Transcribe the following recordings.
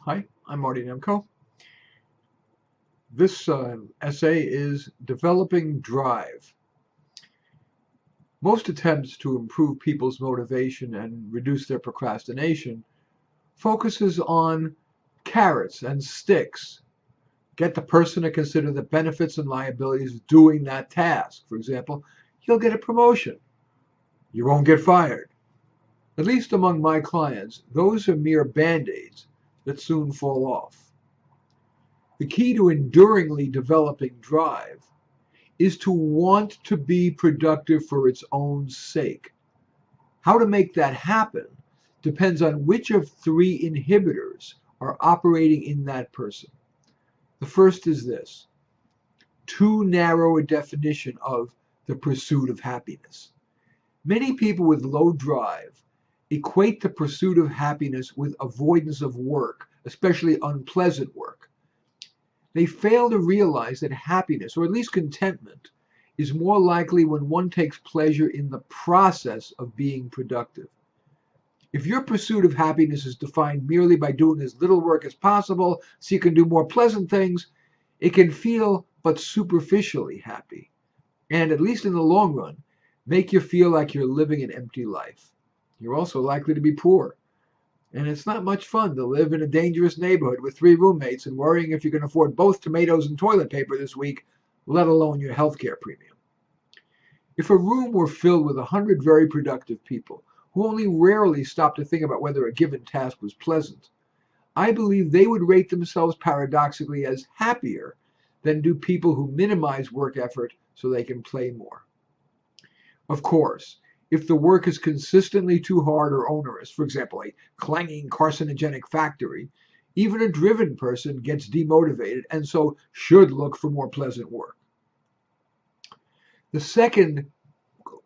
Hi, I'm Marty Nemko. This essay is Developing Drive. Most attempts to improve people's motivation and reduce their procrastination focuses on carrots and sticks. Get the person to consider the benefits and liabilities of doing that task. For example, you'll get a promotion. You won't get fired. At least among my clients, those are mere band-aids that soon fall off. The key to enduringly developing drive is to want to be productive for its own sake. How to make that happen depends on which of three inhibitors are operating in that person. The first is this: too narrow a definition of the pursuit of happiness. Many people with low drive equate the pursuit of happiness with avoidance of work, especially unpleasant work. They fail to realize that happiness, or at least contentment, is more likely when one takes pleasure in the process of being productive. If your pursuit of happiness is defined merely by doing as little work as possible so you can do more pleasant things, it can feel but superficially happy, and at least in the long run, make you feel like you're living an empty life. You're also likely to be poor. And it's not much fun to live in a dangerous neighborhood with 3 roommates and worrying if you can afford both tomatoes and toilet paper this week, let alone your healthcare premium. If a room were filled with 100 very productive people who only rarely stopped to think about whether a given task was pleasant, I believe they would rate themselves paradoxically as happier than do people who minimize work effort so they can play more. Of course, if the work is consistently too hard or onerous, for example, a clanging carcinogenic factory, even a driven person gets demotivated and so should look for more pleasant work. The second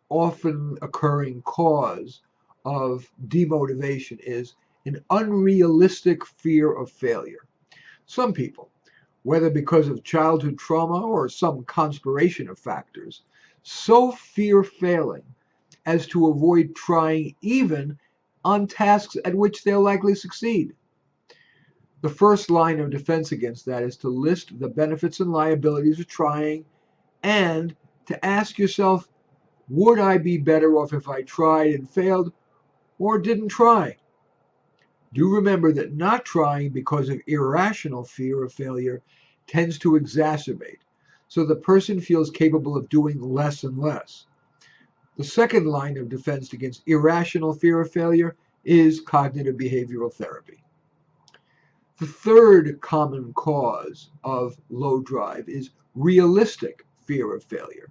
often occurring cause of demotivation is an unrealistic fear of failure. Some people, whether because of childhood trauma or some conspiration of factors, so fear failing as to avoid trying even on tasks at which they'll likely succeed. The first line of defense against that is to list the benefits and liabilities of trying and to ask yourself, would I be better off if I tried and failed or didn't try? Do remember that not trying because of irrational fear of failure tends to exacerbate, so the person feels capable of doing less and less. The second line of defense against irrational fear of failure is cognitive behavioral therapy. The third common cause of low drive is realistic fear of failure.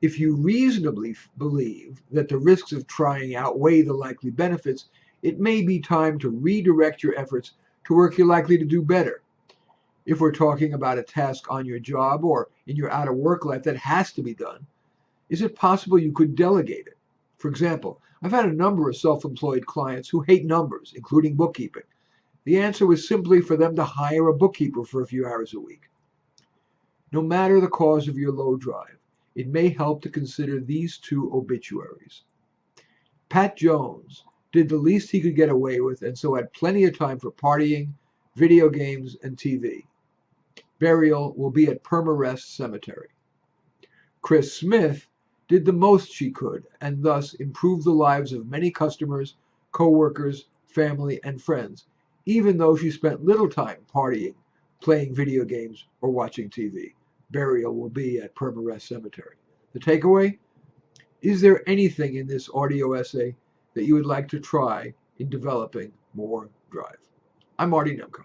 If you reasonably believe that the risks of trying outweigh the likely benefits, it may be time to redirect your efforts to work you're likely to do better. If we're talking about a task on your job or in your out-of-work life that has to be done, is it possible you could delegate it? For example, I've had a number of self-employed clients who hate numbers, including bookkeeping. The answer was simply for them to hire a bookkeeper for a few hours a week. No matter the cause of your low drive, it may help to consider these 2 obituaries. Pat Jones did the least he could get away with and so had plenty of time for partying, video games, and TV. Burial will be at Perma-Rest Cemetery. Chris Smith did the most she could and thus improved the lives of many customers, co-workers, family, and friends, even though she spent little time partying, playing video games, or watching TV. Burial will be at Perma-Rest Cemetery. The takeaway? Is there anything in this audio essay that you would like to try in developing more drive? I'm Marty Nemko.